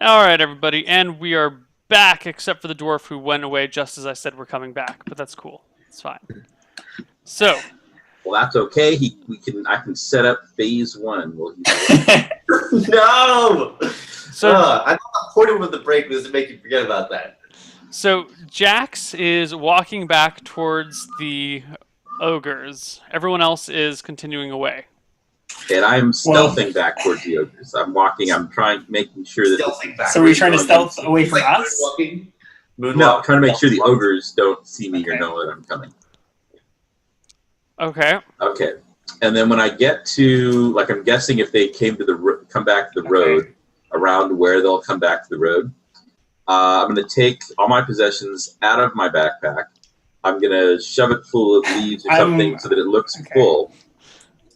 All right, everybody, and we are back, except for the dwarf who went away just as I said we're coming back. But that's cool. It's fine. So, Well, that's okay. I can set up phase one. Well, No! so, I thought the point of the break was to make you forget about that. so Jax is walking back towards the ogres. Everyone else is continuing away. and I'm stealthing back towards the ogres. I'm walking. I'm making sure that. Stealthing back. So we're trying to stealth away from like us? moonwalking. No, I'm trying to make sure the Moonwalking. ogres don't see me or Okay. know that I'm coming. Okay. Okay, and then when I get to, like, I'm guessing if they came to come back to the Okay. road, around where they'll come back to the road, I'm going to take all my possessions out of my backpack. I'm going to shove it full of leaves or something so that it looks okay. full.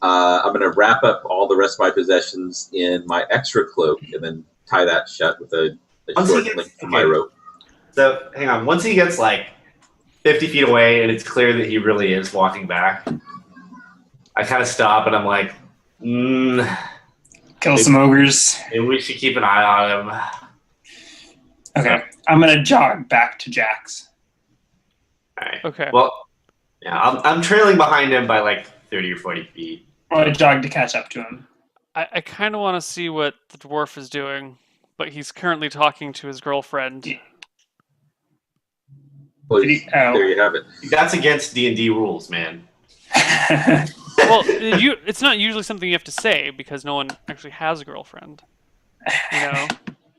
I'm going to wrap up all the rest of my possessions in my extra cloak and then tie that shut with a Once he short gets- link from my okay. rope. So, hang on. Once he gets like 50 feet away and it's clear that he really is walking back, I kind of stop and I'm like, Kill some ogres. maybe we should keep an eye on him. Okay. I'm going to jog back to Jax. All right. Okay. Well, yeah, I'm trailing behind him by like 30 or 40 feet. I'm going to jog to catch up to him. I kind of want to see what the dwarf is doing, but he's currently talking to his girlfriend. Well, Did he- oh. there you have it. That's against D&D rules, man. Well, it's not usually something you have to say because no one actually has a girlfriend. You know.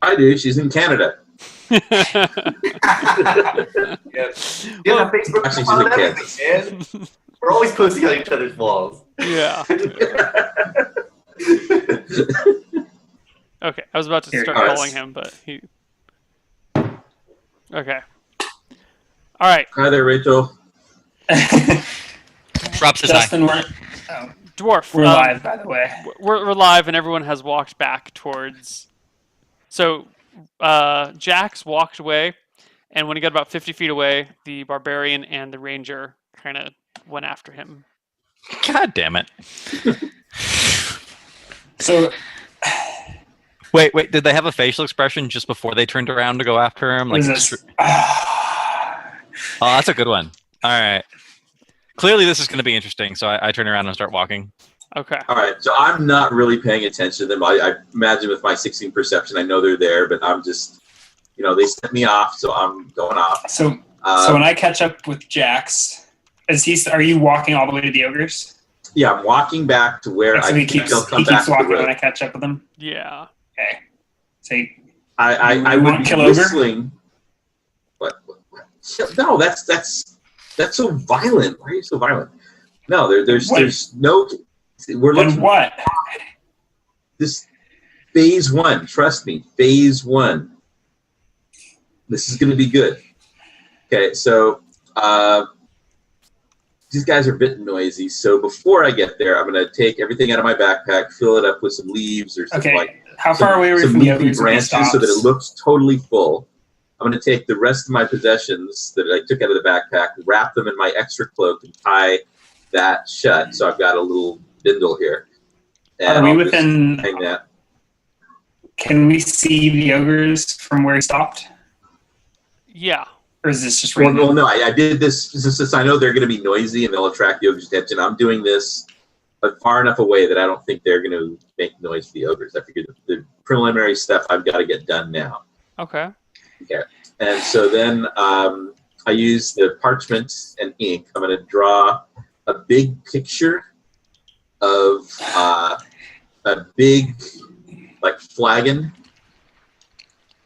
I do. She's in Canada. Yeah, Well, Facebook Actually, profile she's and in everything, man. We're always posting on each other's walls. yeah. Okay, I was about to Here start he goes. calling him, but he. Okay. All right, Hi there, Rachel. Drops his eye. Justin, dwarf. we're live, by the way. We're live, and everyone has walked back towards. So, Jax walked away, and when he got about 50 feet away, the barbarian and the ranger kind of went after him. God damn it. So, Wait, did they have a facial expression just before they turned around to go after him? what Like, is this? oh, that's a good one. All right. Clearly, this is going to be interesting, so I turn around and start walking. Okay. All right, so I'm not really paying attention to them. I imagine with my 16 perception, I know they're there, but I'm just, they sent me off, so I'm going off. So when I catch up with Jax, are you walking all the way to the ogres? Yeah, I'm walking back to where So I he think keeps they'll come back to the walking when I road. catch up with him? Yeah. Okay. So I You would want be kill ogre? whistling. What? No, that's so violent. Why are you so violent? No, there's What? no. We're then looking what? this phase one. Trust me, phase one. This is going to be good. Okay, so these guys are a bit noisy. So before I get there, I'm going to take everything out of my backpack, fill it up with some leaves or something Okay. How far away were you some from the leafy ogres? when he branches so that it stops? looks totally full. I'm going to take the rest of my possessions that I took out of the backpack, wrap them in my extra cloak, and tie that shut. So I've got a little bindle here. And Are we I'll just within? hang that. Can we see the ogres from where he stopped, Yeah. or is this just Well, random? no, I did this since I know they're going to be noisy and they'll attract the ogres' attention. I'm doing this far enough away that I don't think they're going to make noise to the ogres. I figured the preliminary stuff I've got to get done now. Okay. And so then I use the parchment and ink. I'm going to draw a big picture of a big, like, flagon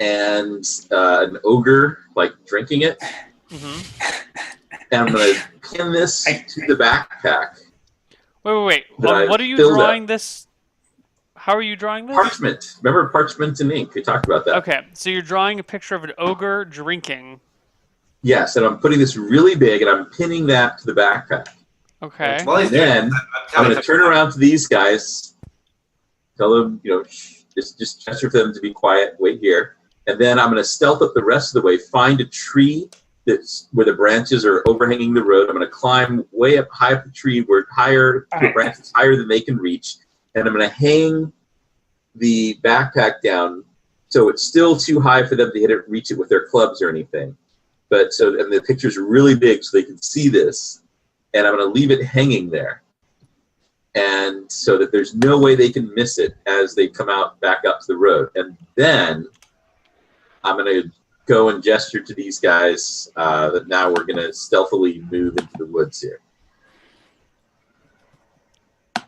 and an ogre, like, drinking it. And I'm going to pin this to the backpack. Wait. That I What are you filled up. drawing this? How are you drawing this? Parchment. Remember parchment and ink? We talked about that. Okay, so you're drawing a picture of an ogre drinking. Yes, and I'm putting this really big, and I'm pinning that to the backpack. Okay. While he's And then doing I'm going to turn around to these guys, tell them, just gesture for them to be quiet, wait here. And then I'm going to stealth up the rest of the way, find a tree that's where the branches are overhanging the road. I'm going to climb way up high up the tree, where the branches higher than they can reach. And I'm going to hang the backpack down So it's still too high for them to reach it with their clubs or anything. And the picture's really big so they can see this. And I'm going to leave it hanging there. And so that there's no way they can miss it as they come out back up to the road. And then I'm going to go and gesture to these guys that now we're going to stealthily move into the woods here.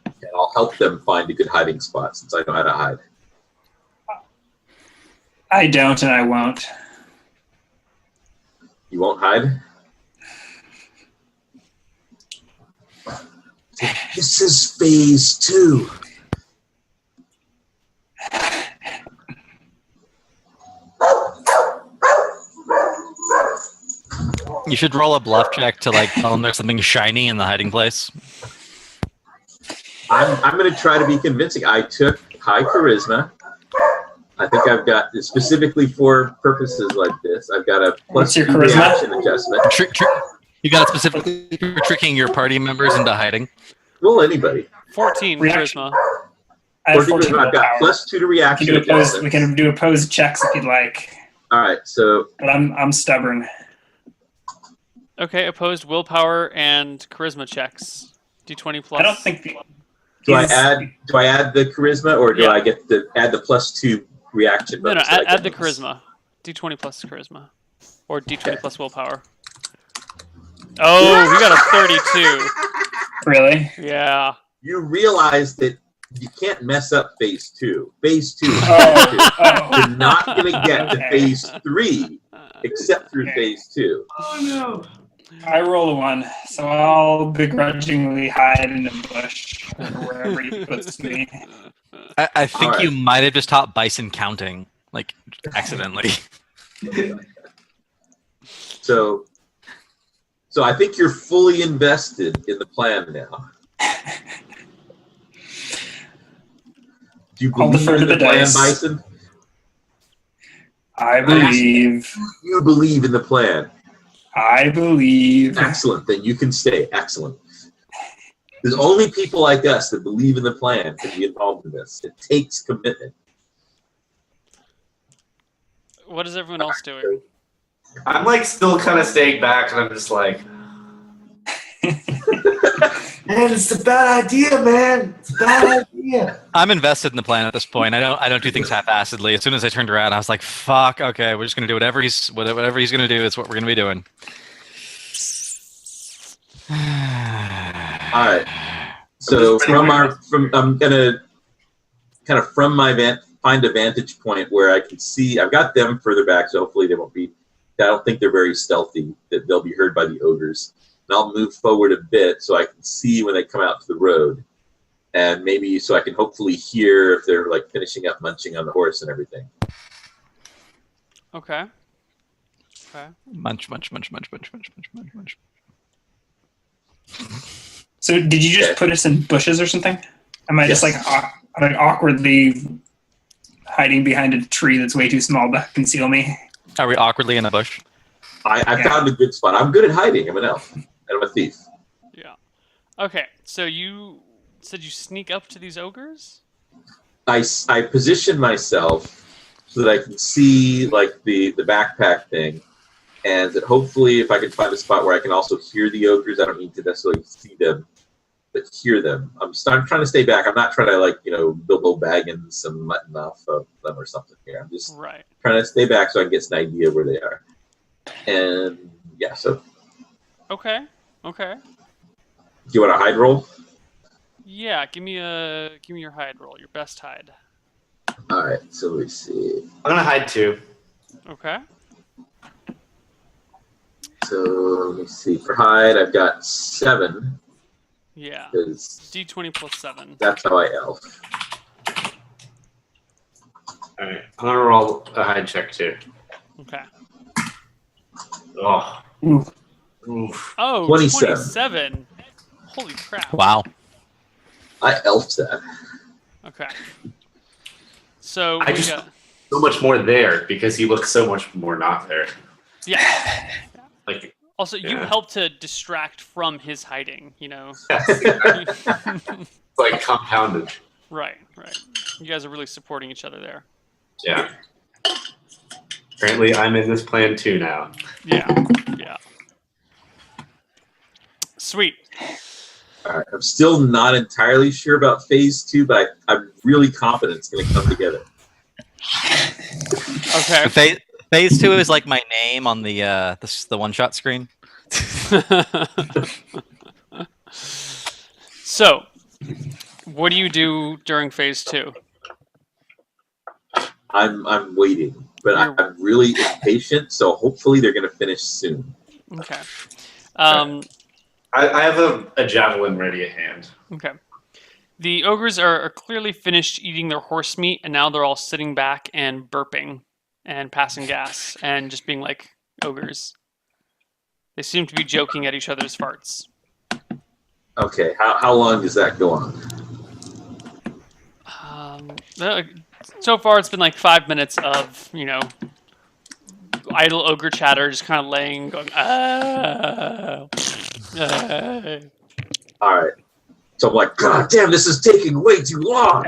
And I'll help them find a good hiding spot since I know how to hide. I don't, and I won't. You won't hide? This is phase 2. You should roll a bluff check to like tell them there's something shiny in the hiding place. I'm going to try to be convincing. I took high charisma. I think I've got, specifically for purposes like this, I've got a What's your +2 charisma? reaction adjustment. You got it specifically for tricking your party members into hiding. Roll anybody. 14 Reaction. charisma. I have 14 14 I've got willpower. +2 to reaction We adjustment. can do opposed checks if you'd like, All right, so but I'm stubborn. Okay, opposed willpower and charisma checks. D20 plus. I don't think do I he's- add the charisma, or do Yeah. I get to add the +2 reaction No, bonus? that I add the get? charisma. D20 plus charisma. Or D20 plus willpower. Oh, we got a 32. Really? Yeah. You realize that you can't mess up phase 2. Phase 2 is Oh, oh. you're not going to get to Okay. phase 3 except through Okay. phase 2. Oh no. I roll a 1, so I'll begrudgingly hide in the bush or wherever he puts me. I think Alright. you might have just taught Bison counting, like accidentally. So I think you're fully invested in the plan now. Do you I'll believe defer in to the the plan, dice. Bison? I believe. You believe in the plan. I believe. Excellent. Then you can stay. Excellent. There's only people like us that believe in the plan can be involved in this. It takes commitment. What is everyone else doing? I'm like still kind of staying back, and I'm just like, man, it's a bad idea, man. It's a bad idea. I'm invested in the plan at this point. I don't do things half-assedly. As soon as I turned around, I was like, "Fuck, okay, we're just gonna do whatever he's gonna do. It's what we're gonna be doing." All right. So I'm gonna kind of find a vantage point where I can see. I've got them further back, so hopefully they won't be. I don't think they're very stealthy. That they'll be heard by the ogres. And I'll move forward a bit so I can see when they come out to the road, and maybe so I can hopefully hear if they're like finishing up munching on the horse and everything. Okay. Okay. Munch, munch, munch, munch, munch, munch, munch, munch, munch. So did you just Okay. put us in bushes or something? Am I just like awkwardly hiding behind a tree that's way too small to conceal me? Are we awkwardly in a bush? I Yeah. found a good spot. I'm good at hiding. I'm an elf, and I'm a thief. Yeah. Okay, so you said you sneak up to these ogres? I position myself so that I can see like the backpack thing, and that hopefully if I can find a spot where I can also hear the ogres, I don't need to necessarily see them, but hear them. I'm trying to stay back. I'm not trying to like Bilbo Baggins some mutton off of them or something here. I'm just Right. trying to stay back so I can get an idea where they are. And yeah, so Okay. Okay. do you want a hide roll? Yeah, give me your hide roll, your best hide. All right, so let me see. I'm gonna hide too. Okay. So let me see. For hide, I've got 7 Yeah. because D20 plus 7. that's how I elf. All right, I'm gonna roll a hide check too. Okay. Oh, Ooh. oof. Oh, 27. 27. Holy crap. Wow. I elfed that. Okay. So I we just- got So much more there because he looks so much more not there. yeah. Like, Also, you Yeah. help to distract from his hiding, you know. it's like compounded. Right, right. You guys are really supporting each other there. Yeah. Apparently, I'm in this plan too now. Yeah. Yeah. Sweet. All right. I'm still not entirely sure about phase 2, but I'm really confident it's going to come together. Okay. Phase 2 is like my name on the one-shot screen. So, what do you do during phase 2? I'm waiting, but I'm really impatient, so hopefully they're going to finish soon. Okay. I have a javelin ready at hand. Okay. The ogres are clearly finished eating their horse meat, and now they're all sitting back and burping and passing gas and just being like ogres. They seem to be joking at each other's farts. Okay, how long does that go on? So far, it's been like 5 minutes of, idle ogre chatter, just kind of laying, going, All right. So I'm like, God damn, this is taking way too long.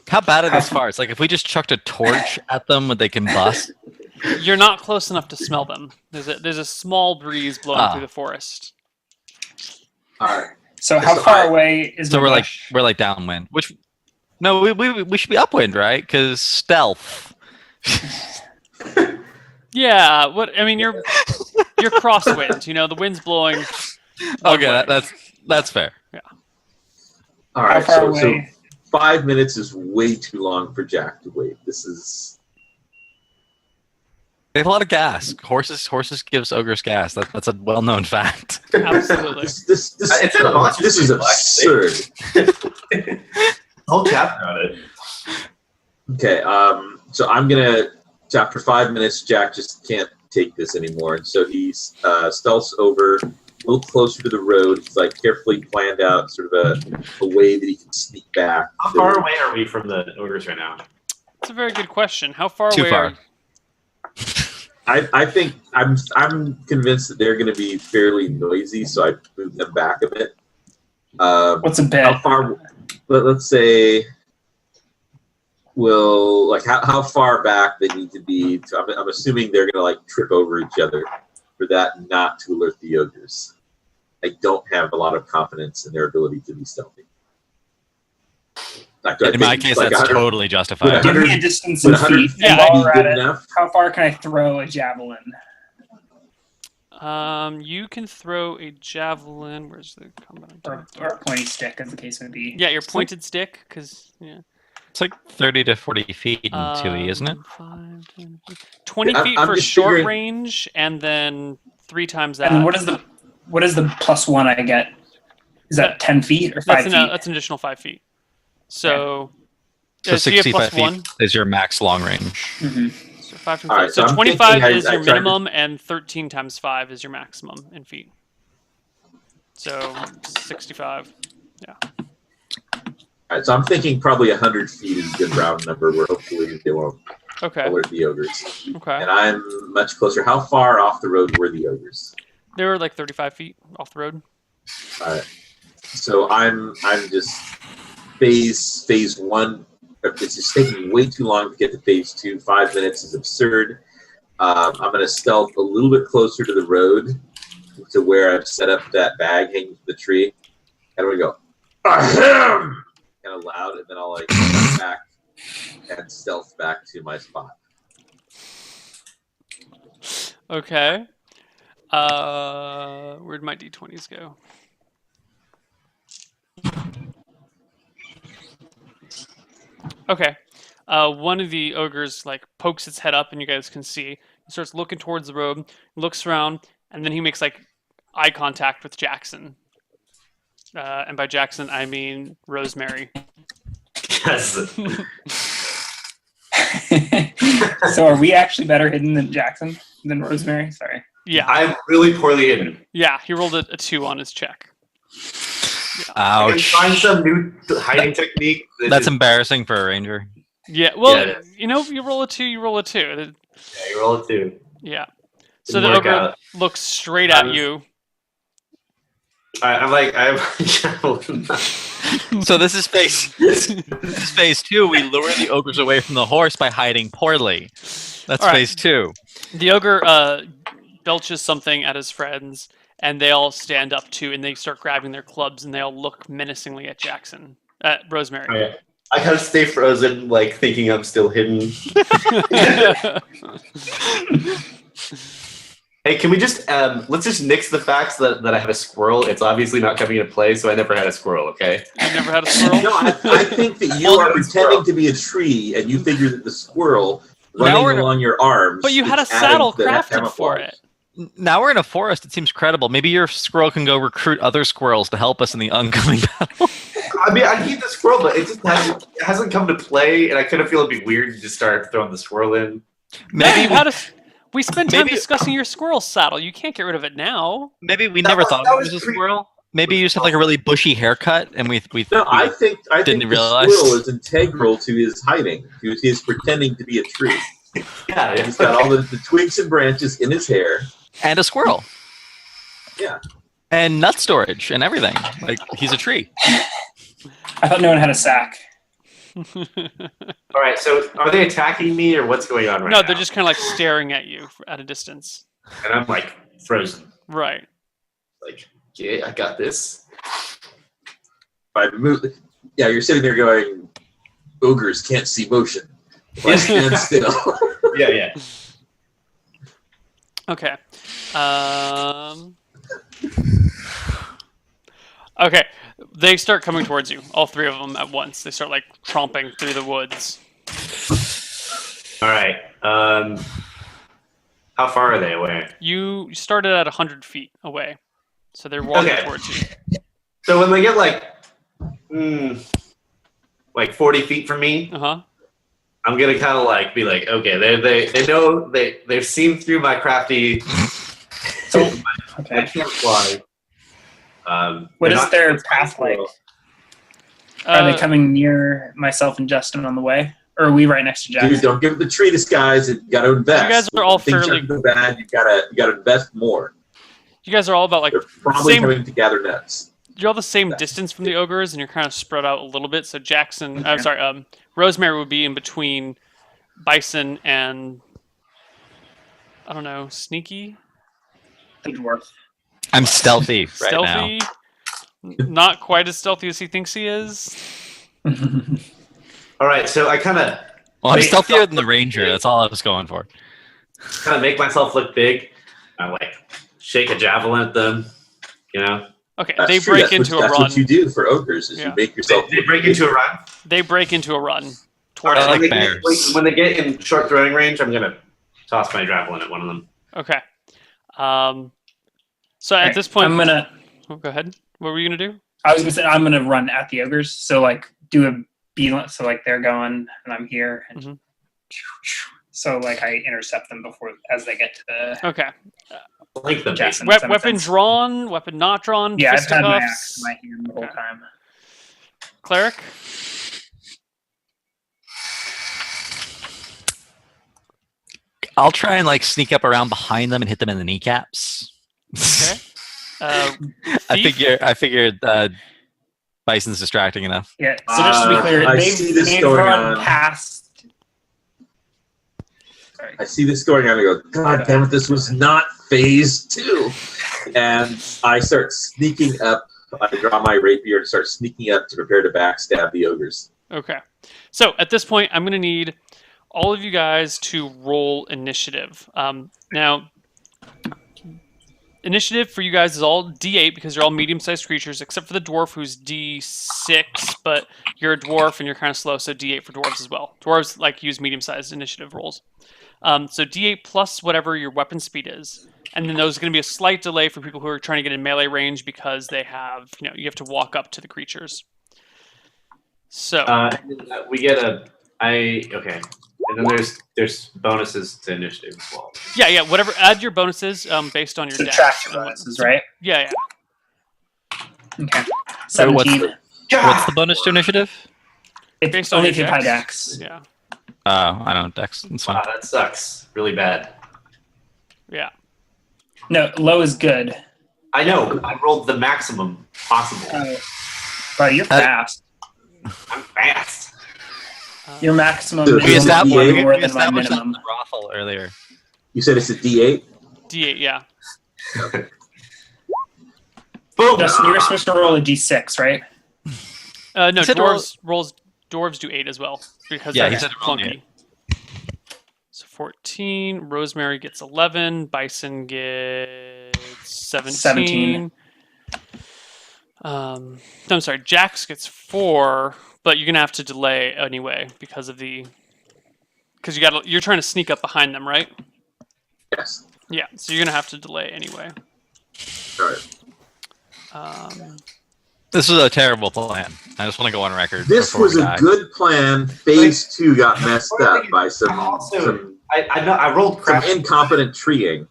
How bad are these farts? Like, if we just chucked a torch at them, would they combust? You're not close enough to smell them. There's a small breeze blowing through the forest. All right. So how far away is So the we're bush? like downwind. Which, no, we should be upwind, right? Because stealth. Yeah. You're crosswind. The wind's blowing. Okay, that's fair. Yeah. All right. How far So away? 5 minutes is way too long for Jack to wait. This is. They have a lot of gas. Horses gives ogres gas. That's a well-known fact. Absolutely. This It's in the monster is manual, absurd. Whole chapter on it. Okay. So I'm gonna. After 5 minutes, Jack just can't take this anymore, and so he stealths over a little closer to the road. He's like carefully planned out sort of a way that he can sneak back. How far away are we from the ogres right now? That's a very good question. How far Too away far. are I think I'm convinced that they're going to be fairly noisy, so I move them back a bit. What's a bit? How far? Let's say. How far back they need to be? I'm assuming they're going to trip over each other for that not to alert the ogres. I don't have a lot of confidence in their ability to be stealthy. In my case, that's totally justified. Give me a distance in feet. Yeah, And while we're good at it, enough? how far can I throw a javelin? You can throw a javelin. Where's the combat? Or a pointy stick, as the case may be. Yeah, your pointed stick, because It's like 30 to 40 feet in 2e, isn't it? 5, 10, 20 Yeah, feet I'm for just short figuring- range, and then 3 times that. And what is the +1 I get? Is that 10 feet or 5 feet? That's an additional 5 feet. So, So you have 65 feet +1. is your max long range. Mhm. So 5 times All right, 5. so So I'm 25 thinking is I your tried to- minimum, and 13 times 5 is your maximum in feet. So 65. All right, so I'm thinking probably 100 feet is a good round number where hopefully they won't Okay. alert the ogres. Okay. And I'm much closer. How far off the road were the ogres? They were like 35 feet off the road. All right. So I'm just phase 1. It's just taking way too long to get to phase 2. 5 minutes is absurd. I'm going to stealth a little bit closer to the road to where I've set up that bag hanging from the tree. And we go, ahem! Kind of loud, and then I'll come back and stealth back to my spot. Okay. Where'd my d20s go? Okay. One of the ogres pokes its head up, and you guys can see. He starts looking towards the road, looks around, and then he makes eye contact with Jackson. And by Jackson, I mean Rosemary. Yes. So are we actually better hidden than Jackson? Than Rosemary? Sorry. Yeah, I'm really poorly hidden. yeah. He rolled a 2 on his check. I can Ouch. find some new hiding technique. That's embarrassing for a ranger. Yeah. Well, Yeah, it is. you roll a 2, you roll a 2. Yeah, you roll it too. Yeah. So Didn't the work ogre out. looks straight at you. I'm like, I have a javelin. So this is phase 2. We lure the ogres away from the horse by hiding poorly. That's All right. phase 2. The ogre belches something at his friends, and they all stand up too, and they start grabbing their clubs, and they all look menacingly at Rosemary. Okay. I kind of stay frozen, like thinking I'm still hidden. Hey, can we just let's just nix the facts that I have a squirrel. It's obviously not coming into play, so I never had a squirrel. Okay. You never had a squirrel? No, I think that you are pretending to be a tree, and you figure that the squirrel running along your arms. But you had a is adding saddle to that crafted for camouflage. it. Now we're in a forest. It seems credible. Maybe your squirrel can go recruit other squirrels to help us in the oncoming battle. I mean, I need the squirrel, but it just hasn't come to play, and I kind of feel it'd be weird to just start throwing the squirrel in. Maybe We spent time Maybe- discussing your squirrel saddle. You can't get rid of it now. maybe we That never was- thought that it was was a pretty- squirrel. Maybe you just have like a really bushy haircut, and we No, I think Didn't the realize. squirrel is integral to his hiding. He is pretending to be a tree. Yeah, He's got all the twigs and branches in his hair. and a squirrel. Yeah. And nut storage and everything. Like he's a tree. I thought no one had a sack. All right, so are they attacking me, or what's going on right now? No, they're just kind of like staring at you at a distance. And I'm like frozen. Right. Like, yeah, I got this. I move. Yeah, you're sitting there going, ogres can't see motion. Why stand still? Yeah. Okay. Okay. They start coming towards you, all three of them at once. They start like tromping through the woods. All right. How far are they away? You started at 100 feet away, so they're walking Okay. towards you. So when they get like 40 feet from me, I'm gonna kind of like be like, okay, they know they've seen through my crafty. So I Okay. can't fly. What they're is not- their path like? Are they coming near myself and Justin on the way? Or are we right next to Jackson? Dude, don't give it the tree disguise. You got to invest. You guys are all When things fairly- go bad. You gotta invest more. You guys are all about like They're probably same. coming to gather nuts. You're all the same distance from the ogres, and you're kind of spread out a little bit. So Jackson, I'm sorry, Rosemary would be in between Bison and I don't know, Sneaky, The dwarf. I'm stealthy right now. Stealthy. Not quite as stealthy as he thinks he is. All right, so I kind of Well, I'm Wait, stealthier than the ranger. That's all I was going for. make myself look big. I like shake a javelin at them. You know, Okay, That's they true. break That's into what, a that's run. what you do for ogres. Is Yeah. you make yourself. they break into a run. They break into a run All towards right, like you. bears. when they get in short throwing range, I'm gonna toss my javelin at one of them. Okay. So at this point, I'm gonna. oh, go ahead. What were you gonna do? I was gonna say I'm gonna run at the ogres. So like do a beeline. So like they're going and I'm here. And Mhm. So like I intercept them before as they get to the. Okay. Blink them. Jackson. Weapon Some sense. drawn, weapon not drawn. Yeah, I've had my axe fisticuffs. in my hand the whole Okay. time. Cleric. I'll try and like sneak up around behind them and hit them in the kneecaps. Okay. I Thief? figured Bison's distracting enough. Yeah. So just to be clear, I see this they've going run on. past. Sorry. I see this going on. I go, God damn it! This was not phase 2. And I start sneaking up. I draw my rapier and start sneaking up to prepare to backstab the ogres. Okay. So at this point, I'm going to need all of you guys to roll initiative. Now, initiative for you guys is all D8 because you're all medium-sized creatures, except for the dwarf who's D6, but you're a dwarf and you're kind of slow, so D8 for dwarves as well. Dwarves like use medium-sized initiative rolls. So D8 plus whatever your weapon speed is. And then there's going to be a slight delay for people who are trying to get in melee range because they have, you have to walk up to the creatures. So, We get okay, and then there's bonuses to initiative as well. yeah, whatever. Add your bonuses based on your Subtract dex. your bonuses, right? Yeah. Okay. So what's 17. What's the bonus to initiative? It's based on only your if you have high dex? dex. Yeah. I don't dex. It's fine. Wow, that sucks really bad. Yeah. No, low is good. I know. I rolled the maximum possible. But you're fast. I'm fast. Your maximum We will established- not be we more we than my established that minimum. brothel earlier. You said it's a D8? D8, yeah. Boom. Justin, you were supposed to roll a d6, right? No, He said to dwarves do 8 as well because Yeah, he that's said to roll clunky. So 14. Rosemary gets 11. Bison gets 17. I'm sorry. Jax gets 4, but you're gonna have to delay anyway because you're trying to sneak up behind them, right? Yes. Yeah. So you're gonna have to delay anyway. All right. This was a terrible plan. I just want to go on record. This before was we a die. good plan. Phase 2 got messed up by some I know I rolled crappy. incompetent treeing.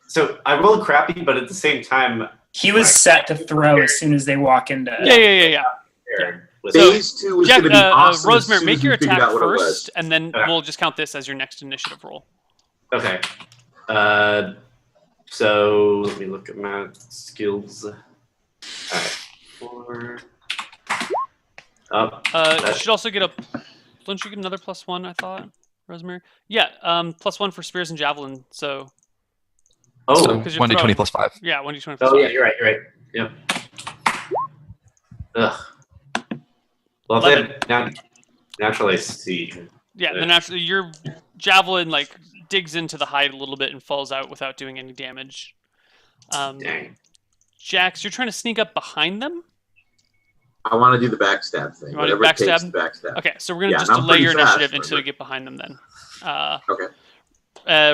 So I rolled crappy, but at the same time, He was set to throw as soon as they walk into. Yeah. Aaron was Phase 2 was Jack, going to be awesome. Rosemary, as soon make as your we figured attack out what it was. first, and then Okay. we'll just count this as your next initiative roll. okay. So let me look at my skills. All right, 4. Up. You should also get don't you get another +1? I thought, Rosemary. Yeah, +1 for spears and javelin. So Oh, So 'cause you're 1d20 throwing. plus 5. yeah, 1d20. oh yeah, you're right. You're right. Yep. Ugh. Well 11. then, naturally, I see. Yeah, then after your javelin digs into the hide a little bit and falls out without doing any damage. Dang. Jax, you're trying to sneak up behind them. I want to do the backstab thing. You wanna do Whatever it takes backstab? to backstab. Okay, so we're gonna Yeah, just and I'm delay pretty your fast, initiative but- until you get behind them. Then. Okay.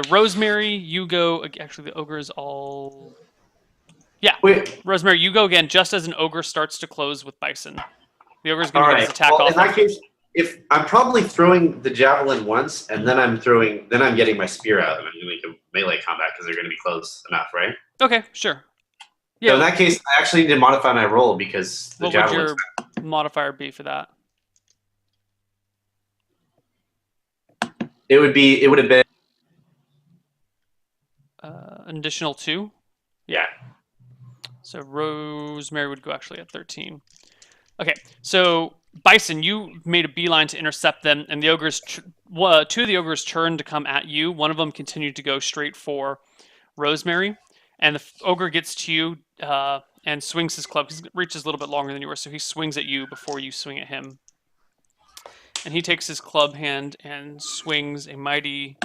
Rosemary, you go. Actually, the ogre is all. Yeah, Wait. Rosemary, you go again. Just as an ogre starts to close with Bison, the ogre's All gonna get right. his attack Well, off. in that case, if I'm probably throwing the javelin once, and then I'm getting my spear out, and I'm doing a melee combat because they're going to be close enough, right? Okay, sure. So Yeah. in that case, I actually need to modify my roll because the What would javelin. your modifier be for that? It would have been. An additional 2. Yeah. So Rosemary would go actually at 13. Okay, so Bison, you made a beeline to intercept them, and the ogres, 2 of the ogres turned to come at you. One of them continued to go straight for Rosemary, and the ogre gets to you and swings his club. He reaches a little bit longer than you were, so he swings at you before you swing at him. And he takes his club hand and swings a mighty...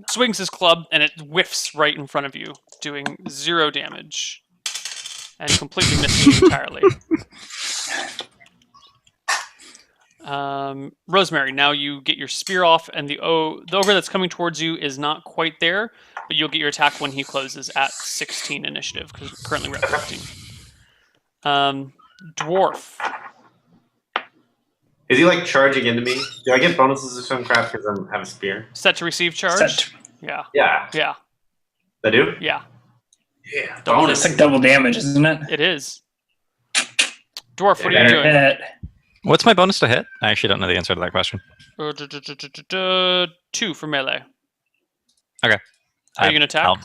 Swings his club, and it whiffs right in front of you, doing 0 damage. And completely missing you entirely. Rosemary, now you get your spear off, and the ogre that's coming towards you is not quite there, but you'll get your attack when he closes at 16 initiative, because currently we're at 15. Dwarf. Is he charging into me? Do I get bonuses or some crap because I have a spear? Set to receive charge? Set. Yeah. Yeah. Yeah. I do? Yeah. Yeah. It's like double damage, isn't it? It is. Dwarf, what are you Yeah. doing? Hit. What's my bonus to hit? I actually don't know the answer to that question. 2 for melee. Okay. Are you going to attack? I'll-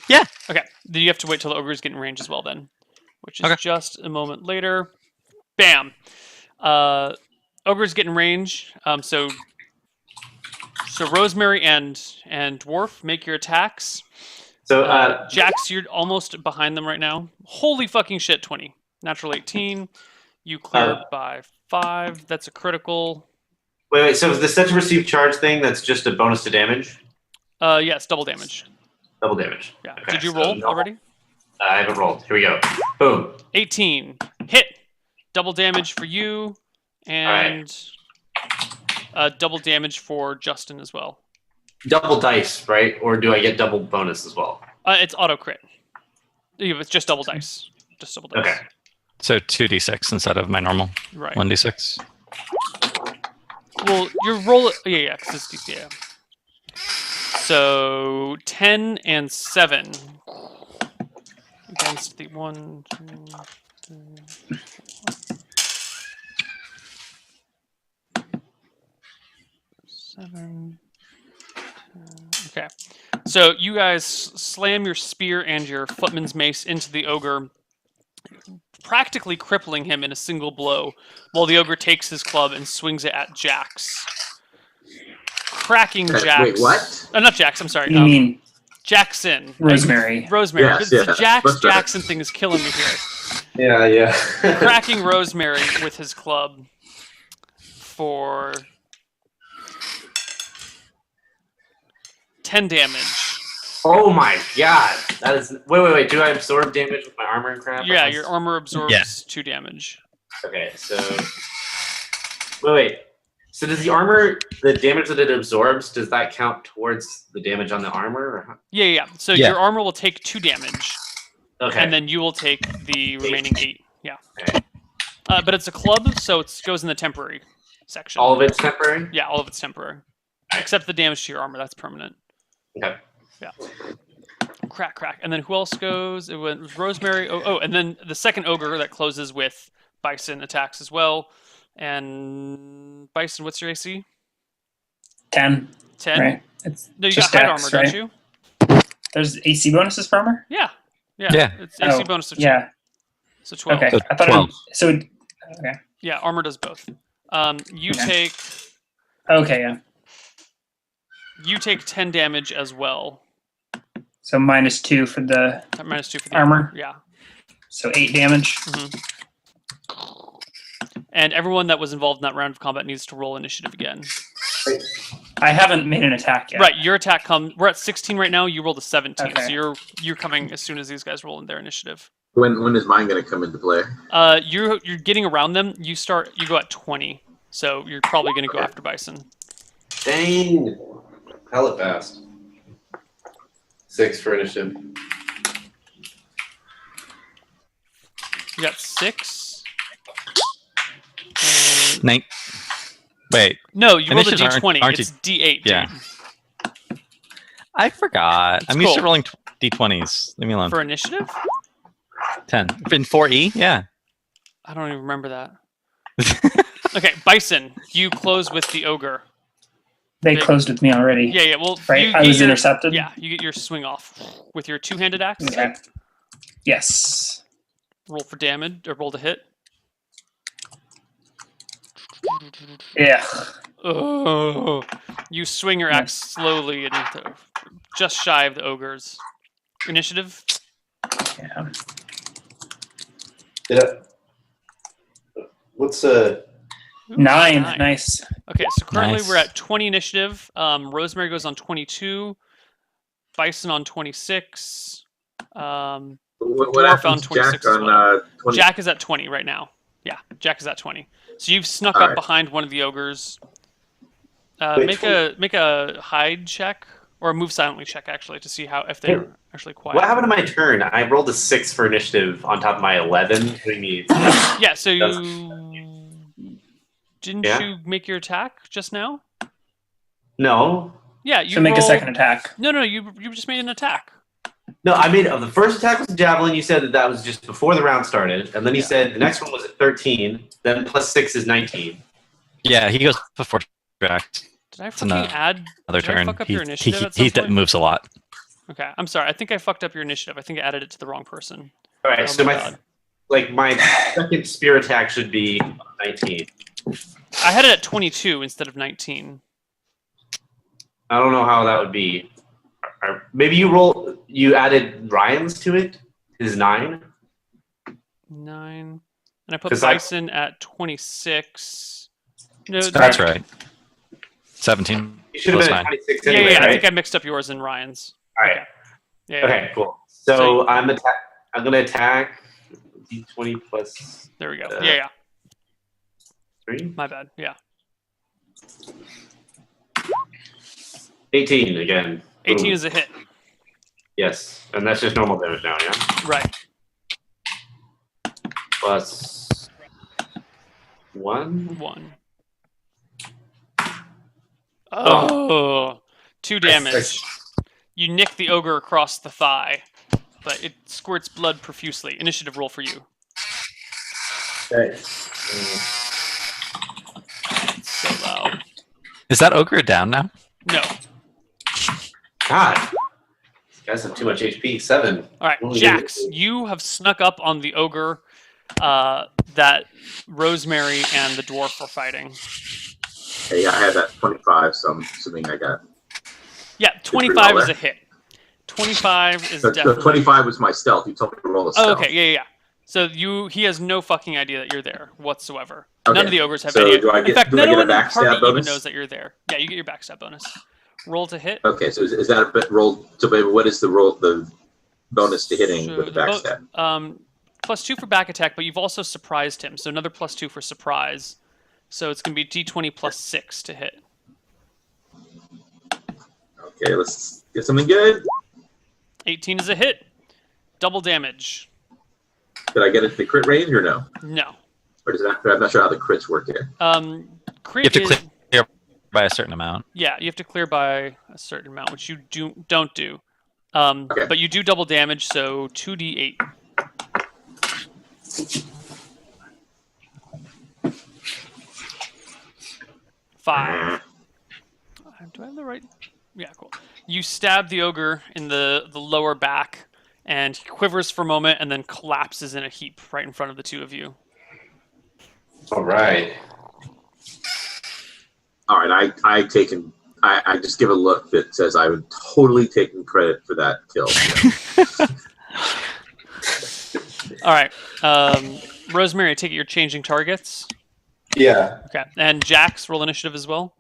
Yeah. Okay. Then you have to wait till the ogres get in range as well then, which is Okay. just a moment later. Bam. Ogres get in range. So Rosemary and Dwarf, make your attacks. So, Jax, you're almost behind them right now. Holy fucking shit, 20. Natural 18. You clear by 5. That's a critical. wait. So is the set to receive charge thing that's just a bonus to damage? Yes, double damage. Double damage. Yeah. Okay, Did you so roll no. already? I haven't rolled. Here we go. Boom. 18. Hit. Double damage for you. And double damage for Justin as well. Double dice, right? Or do I get double bonus as well? It's auto crit. It's just double dice. Just double dice. Okay. So 2d6 instead of my normal Right. 1d6. Well, your roll. Yeah. 'Cause it's, yeah. So 10 and 7 against the 1, 2, 3, 4, 7. Okay. So you guys slam your spear and your footman's mace into the ogre, practically crippling him in a single blow, while the ogre takes his club and swings it at Jax, cracking Jax. Wait, what? Not Jax. I'm sorry. You mean Jackson? Rosemary? Rosemary. Yes, the yes, Jax much better. Jackson thing is killing me here. Yeah. Cracking Rosemary with his club for 10 damage. Oh my god. That is. Wait. Do I absorb damage with my armor and crap? Yeah, your armor absorbs Yeah. 2 damage. Okay, so. Wait. So does the armor, the damage that it absorbs, does that count towards the damage on the armor? Or... Yeah. So Yeah. your armor will take 2 damage, Okay. and then you will take the remaining 8. Yeah. Okay. But it's a club, so it goes in the temporary section. All of it's temporary? Yeah, all of it's temporary. Except the damage to your armor, that's permanent. Okay. Yeah. Crack. And then who else goes? It was Rosemary. Oh, and then the second ogre that closes with Bison attacks as well. And Bison, what's your AC? 10. 10? Right. It's No, you just got hide dex, armor, right? don't you? There's AC bonuses for armor? Yeah. Yeah. It's AC Oh, bonus of 2. Yeah. So 12. Okay. So I thought 12. okay. Yeah, armor does both. You Okay. take Okay, yeah. you take 10 damage as well. So -2 for the Minus 2 for the Armor? Yeah. so 8 damage. And everyone that was involved in that round of combat needs to roll initiative again. I haven't made an attack yet. Right, your attack comes. We're at 16 right now. You rolled a 17, Okay. so you're coming as soon as these guys roll in their initiative. When is mine going to come into play? You're getting around them. You go at 20, so you're probably going to go after Bison. Dang. Hella fast. 6 for initiative. You got 6. Wait, No, you rolled a Initiatives d20. aren't It's d8. Yeah. Dude. I forgot. I'm It's used to cool. rolling d20s. Leave me alone. For initiative? 10. In 4E? Yeah. I don't even remember that. Okay, Bison, you close with the ogre. They Okay. closed with me already. Yeah. Well, Right? you I get was your- intercepted? Yeah, you get your swing off with your two-handed axe. Okay. Yes. Roll for damage or roll to hit. Yeah. Oh, you swing your axe slowly and just shy of the ogres. Initiative. Yeah. What's Ooh, 9. Nice. Okay, so currently Nice. we're at 20 initiative. Rosemary goes on 22. Bison on 26. What Dwarf happened on to 26 Jack as on well. 20? Jack is at 20 right now. Yeah, Jack is at 20. So you've snuck All up right. behind one of the ogres. Wait, Make a hide check or a move silently check actually to see how if they're actually quiet. What happened to my turn? I rolled a 6 for initiative on top of my 11. What do you mean? Yeah, so That's- you didn't Yeah. you make your attack just now? No. Yeah, you So make a roll- second attack. No, you just made an attack. No, I made the first attack was a javelin. You said that was just before the round started, and then you Yeah. said the next one was at 13. Then plus 6 is 19. Yeah, he goes before Jack. Did I fucking add? Another Did I turn. fuck up He, your he, initiative at some he point? moves a lot. Okay, I'm sorry. I think I fucked up your initiative. I think I added it to the wrong person. All right, Oh so my my God. my second spear attack should be 19. I had it at 22 instead of 19. I don't know how that would be. Maybe you added Ryan's to it. His 9. 9. And I put 'Cause I- Bison at 26. No, That's right. 17. You should have Plus been 9. at 26 Yeah, anyway, I right? think I mixed up yours and Ryan's. All right. Yeah. Okay, cool. So I'm gonna attack d20 plus There we go. Uh, Yeah. 3. My bad. Yeah. 18 again. 18 Boom. is a hit. Yes, and that's just normal damage now, yeah. Right. Plus 1. 1. Oh, 2 damage. You nick the ogre across the thigh, but it squirts blood profusely. Initiative roll for you. Okay. It's so loud. Is that ogre down now? No. God, these guys have too much HP. 7. All right, Only Jax, eight. you have snuck up on the ogre that Rosemary and the dwarf are fighting. Hey, I had that 25, so I'm assuming I got. Yeah, 25 is a hit. 25 is definitely. So 25 was my stealth. You told me to roll a stealth. Oh, okay, yeah. So he has no fucking idea that you're there whatsoever. Okay. None of the ogres have So any. do I In get- fact, do I no get a one in the backstab party even bonus? knows that you're there. Yeah, you get your backstab bonus. Roll to hit. Okay, so is that a bit roll? So baby, what is the roll? The bonus to hitting So with the backstab? +2 for back attack, but you've also surprised him, so another +2 for surprise. So it's going to be d20 +6 to hit. Okay, let's get something good. 18 is a hit. Double damage. Did I get it to the crit range or no? No. Or does that? I'm not sure how the crits work here. Crit You have to is, clear by a certain amount. yeah, you have to clear by a certain amount, which you don't do. Okay. But you do double damage, so 2d8. Five. Do I have the right? Yeah, cool. You stab the ogre in the lower back, and he quivers for a moment, and then collapses in a heap right in front of the two of you. All right. All right, I just give a look that says I would totally taken credit for that kill. All right, Rosemary, I take it you're changing targets. Yeah. Okay, and Jax, roll initiative as well.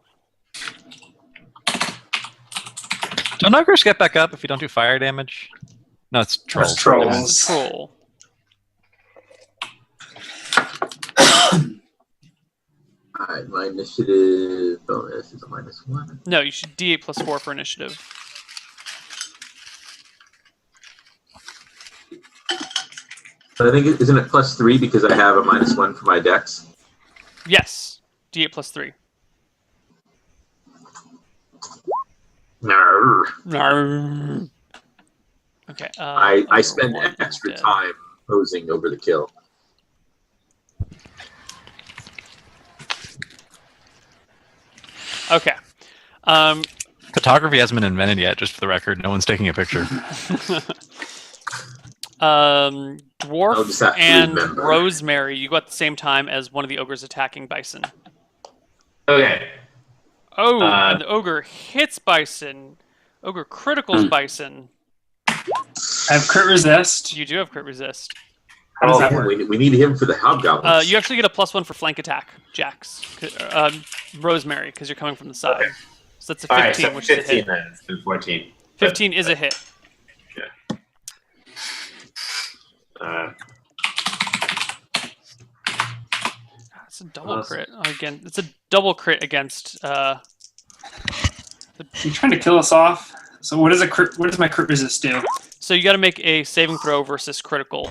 Don't ogres get back up if you don't do fire damage? No, it's trolls. That's trolls. Troll. All right, my initiative bonus is a -1. No, you should D8 +4 for initiative. But I think isn't it +3 because I have a -1 for my dex? Yes, D8 +3. No. Okay. I spend one extra dead. time posing over the kill. Okay. Photography hasn't been invented yet, just for the record. No one's taking a picture. I'll Dwarf just have to and remember. Rosemary, you go at the same time as one of the ogres attacking Bison. Okay. Oh, and the ogre hits Bison. Ogre criticals Bison. I have crit resist. You do have crit resist. How does that Yeah, work? we need him for the hobgoblins. You actually get a +1 for flank attack, Jax. Rosemary, because you're coming from the side. Okay. So that's a 15, All right, so which is a 15 hit. then. It's been 14. 15 is a hit. It's a double Awesome. crit. Again, it's a double crit against. You're trying to kill us off. So what does my crit resist do? So you got to make a saving throw versus critical.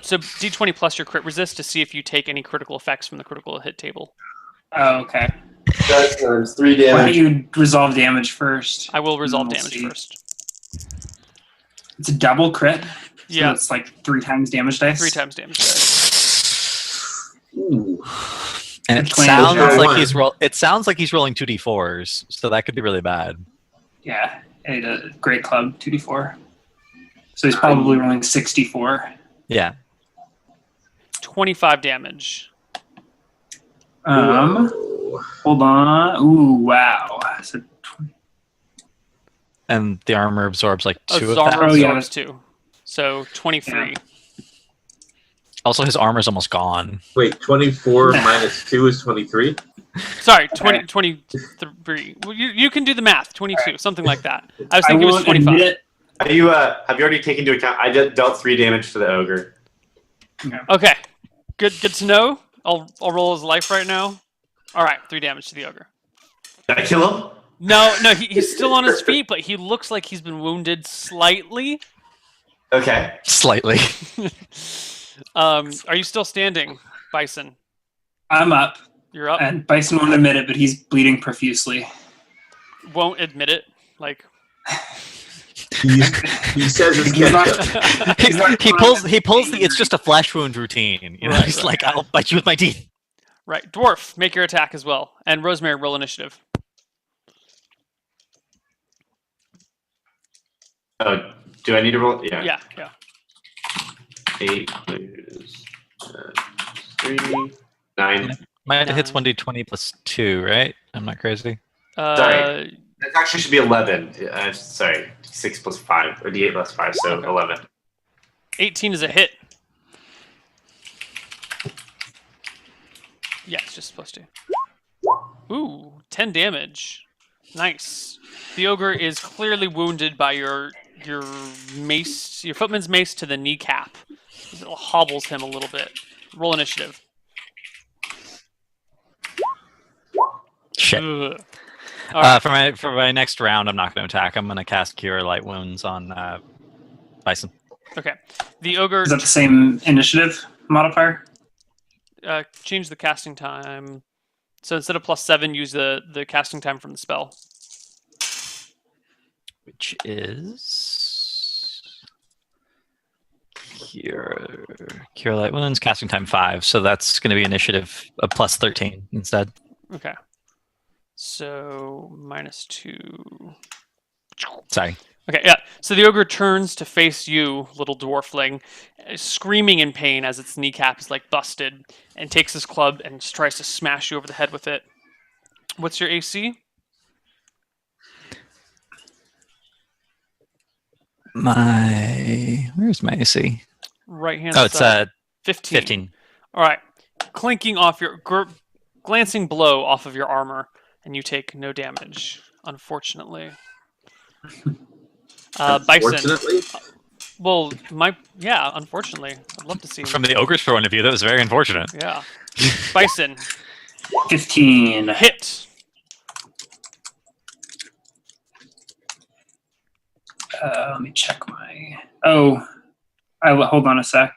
So d20 plus your crit resist to see if you take any critical effects from the critical hit table. Oh, okay. That times 3 Why don't damage. you resolve damage first? I will resolve We'll damage see. first. It's a double crit. So Yeah, it's like 3 times damage dice. 3 times damage. Dice. Ooh. And it 20 sounds damage. like he's rolling 2d4s, so that could be really bad. Yeah, and a great club 2d4. So he's probably rolling 64. Yeah. 25 damage. Whoa. Hold on. Ooh, wow. So And the armor absorbs like 2 of Armor that. Oh, yeah. absorbs 2. So 23. Yeah. Also, his armor's almost gone. Wait, 24 minus 2 is 23? Sorry, Okay. 23. Well, you can do the math. 22, something like that. I was I thinking it was won't 25. admit it. Have you already taken into account? I just dealt 3 damage to the ogre. Okay, good to know. I'll roll his life right now. All right, 3 damage to the ogre. Did I kill him? No, he's still on his feet, but he looks like he's been wounded slightly. Okay. Slightly. Are you still standing, Bison? I'm up. You're up. And Bison won't admit it, but he's bleeding profusely. Won't admit it. Like He says it's He's not- ketchup. he pulls the it's just a flesh wound routine. You know, Right, he's right. like, I'll bite you with my teeth. right, dwarf, make your attack as well, and Rosemary, roll initiative. Oh, do I need to roll? Yeah. Yeah. 8 is 3, 9. My hits Nine. 1d20 plus 2, right? I'm not crazy. Sorry. That actually should be 11. Sorry, 6 plus 5, or D8 plus 5, so Okay. 11. 18 is a hit. Yeah, it's just plus 2. Ooh, 10 damage. Nice. The ogre is clearly wounded by your mace, your footman's mace to the kneecap. It hobbles him a little bit. Roll initiative. Shit. Ugh. All right. For my next round, I'm not going to attack. I'm going to cast Cure Light Wounds on Bison. Okay. The ogre Is that the same initiative modifier? change the casting time. So instead of +7, use the casting time from the spell. Which is Cure Light Wounds, casting time 5. So that's going to be initiative of +13 instead. Okay. So -2. Sorry. Okay, yeah. So the ogre turns to face you, little dwarfling, screaming in pain as its kneecap is like busted, and takes his club and tries to smash you over the head with it. What's your AC? Where's my AC? Right hand Oh, it's side. 15. 15. All right. Clinking off your glancing blow off of your armor, and you take no damage, unfortunately. Bison. Unfortunately, Well, unfortunately. I'd love to see him. From the ogre's point of view, that was very unfortunate. Yeah. Bison. 15. Hit. Let me check my. Oh, hold on a sec.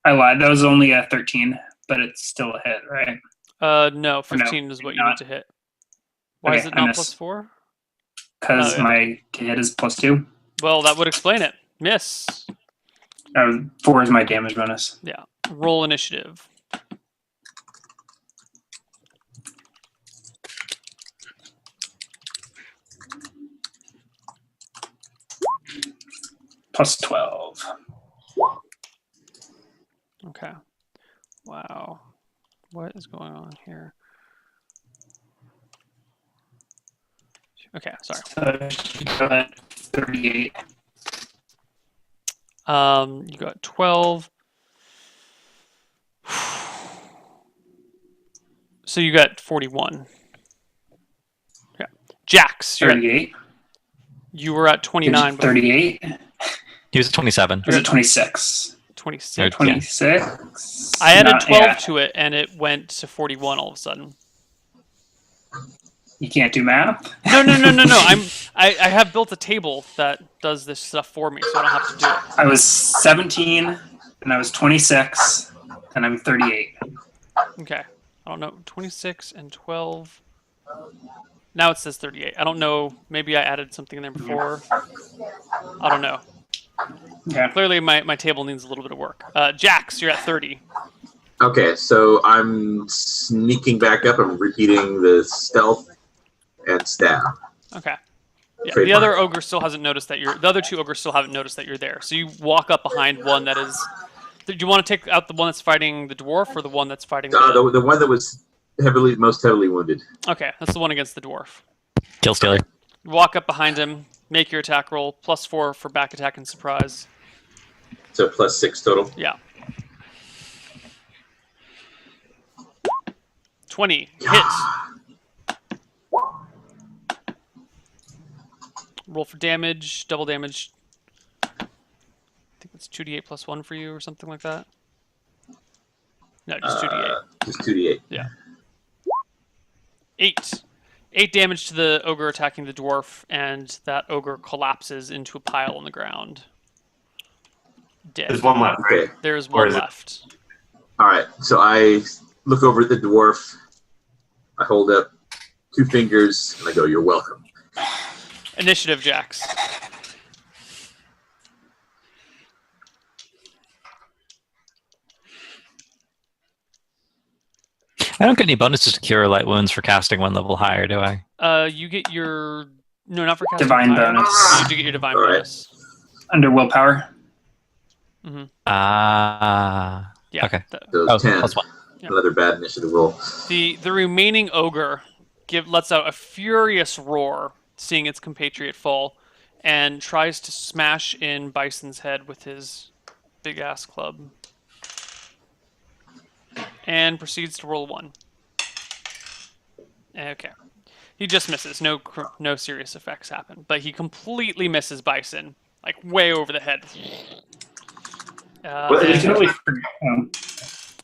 I lied. That was only a 13, but it's still a hit, right? No, 15 is what you need to hit. Why Okay, is it I not missed. +4? Because Oh, yeah. my hit is +2. Well, that would explain it. Miss. 4 is my damage bonus. Yeah. Roll initiative. +12. Okay. Wow. What is going on here? Okay, sorry. So 38. You got 12. So you got 41. Yeah. Jax, you were at 29 before. 38. He was at 27. Was it 26? 26. Yeah. 26. I added Not- 12 yeah. to it, and it went to 41 all of a sudden. You can't do math? No. I have built a table that does this stuff for me, so I don't have to do it. I was 17, and I was 26, and I'm 38. Okay. I don't know. 26 and 12. Now it says 38. I don't know. Maybe I added something in there before. I don't know. Yeah. Clearly, my table needs a little bit of work. Jax, you're at 30. okay, so I'm sneaking back up. I'm repeating the stealth and stab. Okay. Yeah, the Trademark. other ogre still hasn't noticed that the other two ogres still haven't noticed that you're there. So you walk up behind one that is. Do you want to take out the one that's fighting the dwarf or the one that's fighting The one that was most heavily wounded. Okay, that's the one against the dwarf. Kill Stealer. Walk up behind him, make your attack roll, +4 for back attack and surprise. So +6 total. Yeah. 20. Hit. Roll for damage, double damage. I think it's 2d8 +1 for you or something like that. No, just 2d8. Just 2d8. Yeah. 8. 8 damage to the ogre attacking the dwarf, and that ogre collapses into a pile on the ground. Dead. There's one left, right? Okay. There's Or one is it- left. All right. So I look over at the dwarf. I hold up 2 fingers and I go, "You're welcome." Initiative, Jax. I don't get any bonuses to Cure Light Wounds for casting 1 level higher, do I? You get your not for casting Divine fire. bonus. You do get your divine All right. bonus. Under willpower. Hmm. Ah. Yeah. Okay. So it's 10. +1. Yeah. Another bad initiative roll. The remaining ogre lets out a furious roar, seeing its compatriot fall, and tries to smash in Bison's head with his big ass club. And proceeds to roll 1. Okay. He just misses. No serious effects happen. But he completely misses Bison, like way over the head. Well, you can And, always-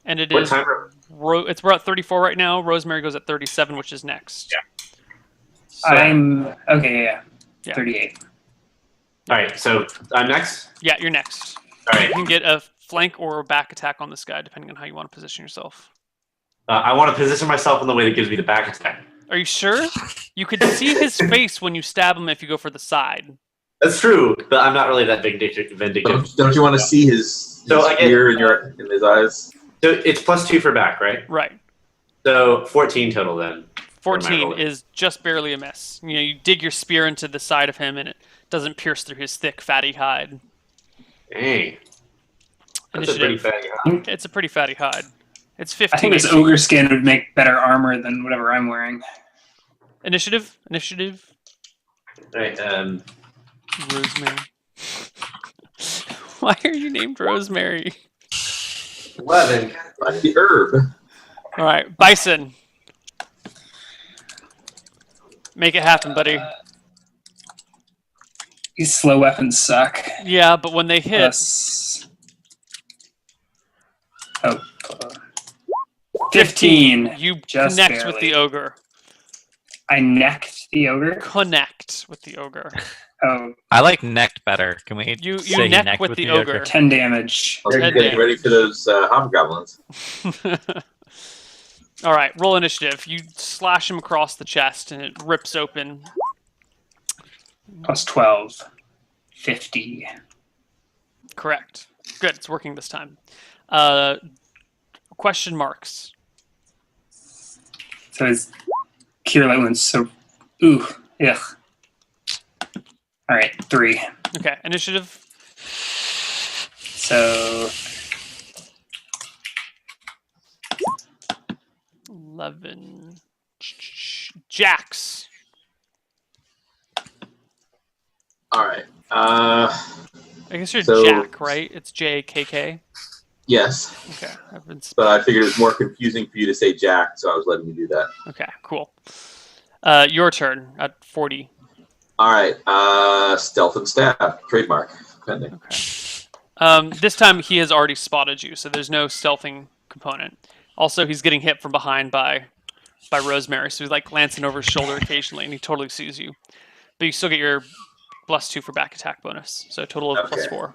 and it What is. time? It's we're at 34 right now. Rosemary goes at 37, which is next. Yeah. So, I'm okay. Yeah. 38. All right, so I'm next. yeah, you're next. All You right, can get a flank or a back attack on this guy, depending on how you want to position yourself. I want to position myself in the way that gives me the back attack. Are you sure? You could see his face when you stab him if you go for the side. That's true, but I'm not really that vindictive. Don't you want to see his So I get- fear in his eyes? So it's +2 for back, right? Right. So 14 total then. 14 roll it? is just barely a miss. You know, you dig your spear into the side of him, and it doesn't pierce through his thick, fatty hide. Dang. That's a pretty Initiative. fatty hide. It's a pretty fatty hide. It's 15. I think this HP. ogre skin would make better armor than whatever I'm wearing. Initiative. Right, Rosemary. Why are you named Rosemary? 11. Like the herb. All right, Bison. Make it happen, buddy. These slow weapons suck. Yeah, but when they hit, Plus... Oh. 15. you Just connect with barely. the ogre. I necked the ogre. Connect with the ogre. Oh, I like necked better. Can we You say he neck necked with the ogre. 10 damage. I was Head getting damage. ready for those hobgoblins. All right, roll initiative. You slash him across the chest, and it rips open. Plus 12. 50. Correct. Good. It's working this time. Question marks. So his cure light wounds. So, ooh, ugh. All right, 3. Okay. Initiative. So 11. Jax. All right. I guess you're So- Jack, right? It's JKK. Yes, Okay. but I figured it was more confusing for you to say Jack, so I was letting you do that. Okay. Cool. Your turn at 40. All right. Stealth and stab. Trademark. Pending. Okay. This time he has already spotted you, so there's no stealthing component. Also, he's getting hit from behind by Rosemary, so he's like glancing over his shoulder occasionally, and he totally sees you. But you still get your +2 for back attack bonus, so a total of Okay. +4.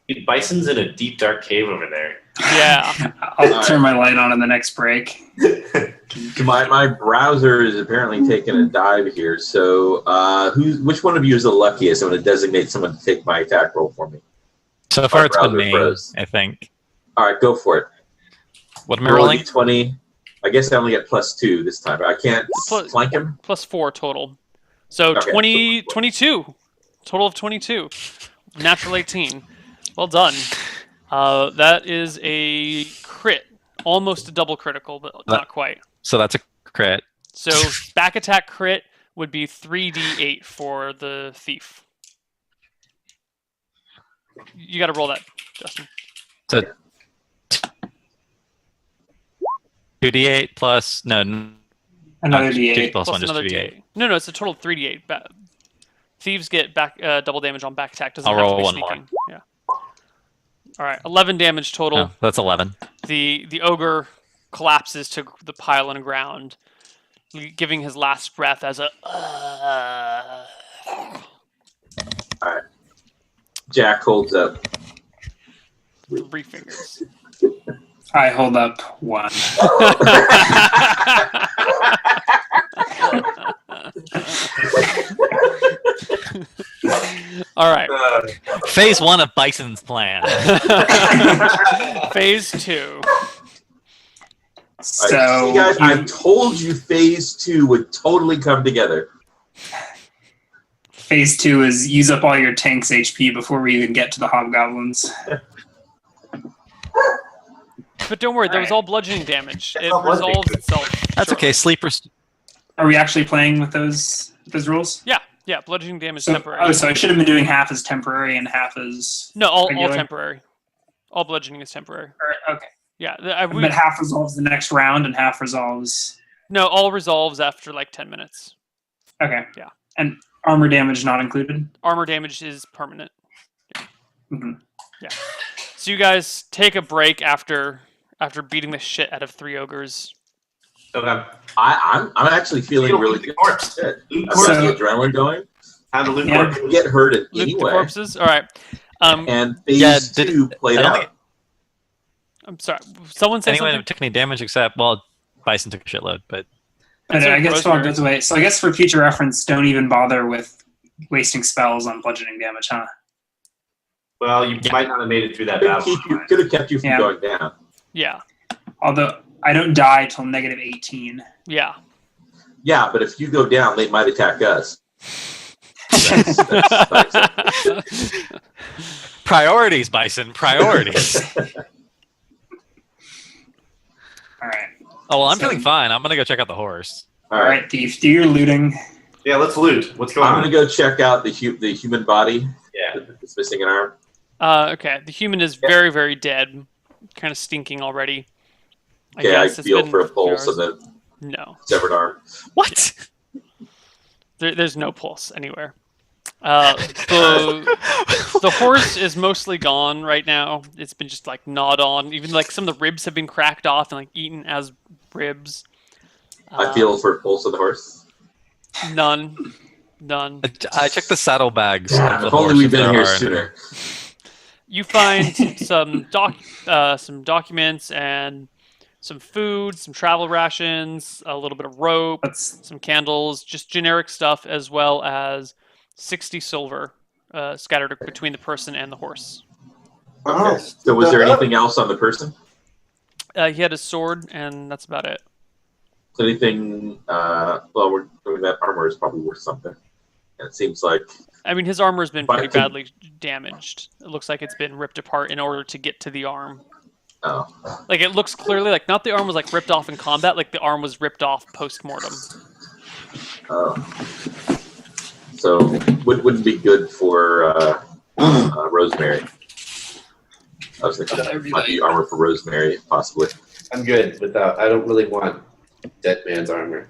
Dude, Bison's in a deep, dark cave over there. Yeah. I'll turn my light on in the next break. My browser is apparently taking a dive here. So, which one of you is the luckiest? I'm going to designate someone to take my attack roll for me. So far, it's been browser me. froze. I think. All right, go for it. What am I Roll a rolling? d20. I guess I only get +2 this time. I can't Plus- flank him. +4 total. So Okay. 22. Total of 22. Natural 18. Well done. That is a crit. Almost a double critical, but not quite. So that's a crit. So back attack crit would be 3d8 for the thief. You got to roll that, Justin. So 2d8 plus no. Another 2 D8. plus 1, just another 2d8. D8. No, it's a total of 3d8. Thieves get back double damage on back attack. Doesn't I'll have to roll be one more. sneaking. Yeah. All right, 11 damage total. Oh, that's 11. The ogre collapses to the pile on the ground, giving his last breath as a. Jack holds up. 3 fingers. I hold up 1. All right. Phase 1 of Bison's plan. Phase 2. So See, guys, you- I told you phase 2 would totally come together. phase 2 is use up all your tank's HP before we even get to the hobgoblins. But don't worry, that was Alright. all bludgeoning damage. It all bludgeoning. resolves itself. That's shortly. okay. Sleepers. Are we actually playing with those rules? Yeah, bludgeoning damage So, temporary. so I should have been doing half as temporary and half as. No, all regular? temporary. All bludgeoning is temporary. Okay. Yeah, But half resolves the next round and half resolves. no, all resolves after like 10 minutes. Okay. Yeah. And armor damage not included. Armor damage is permanent. hmm So you guys take a break after beating the shit out of 3 ogres. Okay. I'm actually feeling Loot really the good. corpse. I've Loot got So- the adrenaline going. Time to loot Yeah. corpse. I can get hurt in Loot any the way. corpses. All right. And phase Yeah, 2 played I don't out. think I'm sorry. Someone said anyone something. took any damage except Bison took a shitload, but That's I what guess Rosemary- all goes away. So I guess for future reference, don't even bother with wasting spells on bludgeoning damage, huh? Well, you might not have made it through that battle. Could have kept you from Yeah. going down. Yeah. Although I don't die till negative 18. Yeah. Yeah, but if you go down, they might attack us. That's not acceptable. priorities, Bison, priorities. All right. Oh well, I'm So- feeling fine. I'm gonna go check out the horse. All All right. right, Thief, do your looting. Yeah, let's loot. What's going I'm on? going to go check out the human body Yeah. that's missing an arm. Okay. The human is very, very dead. Kind of stinking already. Okay, I guess it's feel been for a few pulse hours. of the No. severed arm. What? There's no pulse anywhere. The horse is mostly gone right now. It's been just like gnawed on. Even like some of the ribs have been cracked off and like eaten as ribs. I feel for a pulse of the horse. None. I checked the saddlebags. of the If only horse we'd if been there here are any. sooner. You find some documents and some food, some travel rations, a little bit of rope, Let's. some candles, just generic stuff, as well as 60 silver scattered between the person and the horse. Okay. So was there anything else on the person? He had a sword, and that's about it. So anything? That armor is probably worth something. And it seems like I mean, his armor has been pretty But I badly damaged. It looks like it's been ripped apart in order to get to the arm. oh, Like, it looks clearly like not the arm was like ripped off in combat, like the arm was ripped off post-mortem. oh. So wouldn't be good for Rosemary. I was thinking might be armor for Rosemary, possibly. I'm good without. I don't really want dead man's armor.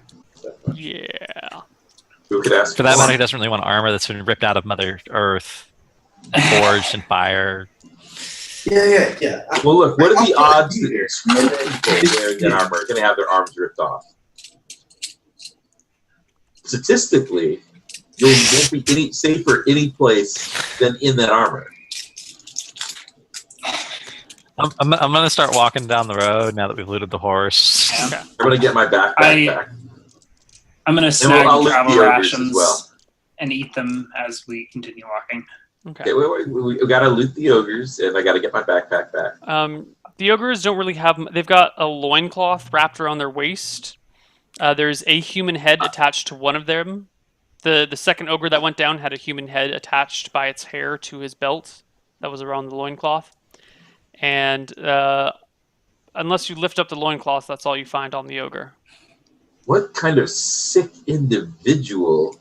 Yeah. Who could ask For that matter, he doesn't really want armor that's been ripped out of Mother Earth, forged in fire. Yeah. Well, look. What are the I'll odds be that here. people wearing that armor are going to have their arms ripped off? Statistically, you won't be any safer any place than in that armor. I'm gonna start walking down the road now that we've looted the horse. Okay. I'm going to get my backpack back. I'm gonna snag I'll loot travel the ogres as rations well. and eat them as we continue walking. Okay. Okay, we got to loot the ogres, and I got to get my backpack back. The ogres don't really have. They've got a loincloth wrapped around their waist. There's a human head attached to one of them. The second ogre that went down had a human head attached by its hair to his belt that was around the loincloth. And unless you lift up the loincloth, that's all you find on the ogre. What kind of sick individual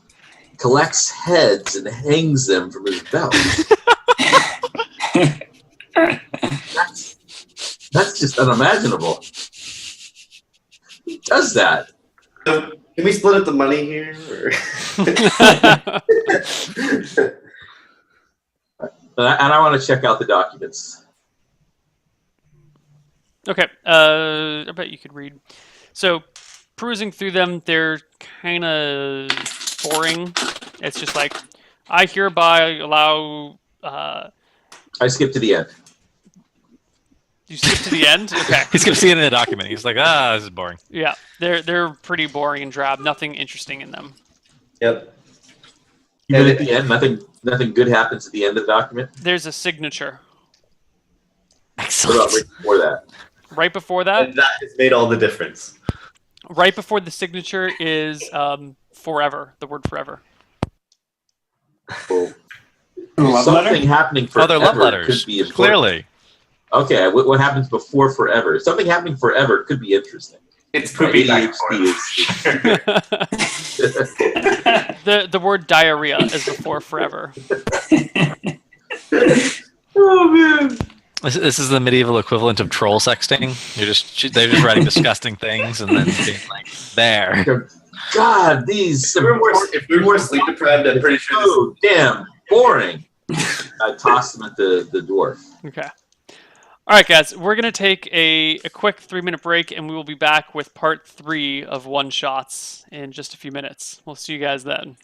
collects heads and hangs them from his belt? That's just unimaginable. Who does that? Can we split up the money here? Or? And I want to check out the documents. Okay, I bet you could read. So, perusing through them, they're kind of boring. It's just like, I hereby allow. I skipped to the end. You skip to the end. Okay. He's gonna see it in the document. He's like, this is boring. Yeah, they're pretty boring and drab. Nothing interesting in them. Yep. Even at the end, nothing good happens at the end of the document. There's a signature. What about right before that? Right before that, And that has made all the difference. right before the signature is forever. The word forever. Well, Love something letter? happening Oh, they're forever love letters. could be important. Clearly. Okay, what happens before forever? Something happening forever could be interesting. It's poopy back and ADHD forth. The word diarrhea is before forever. Oh man! This is the medieval equivalent of troll sexting. They're just writing disgusting things and then being like, there. God, these. If we're more sleep deprived, I'm pretty sure this so damn boring. I tossed them at the dwarf. Okay. All right, guys. We're gonna take a quick 3-minute break, and we will be back with part 3 of One Shots in just a few minutes. We'll see you guys then.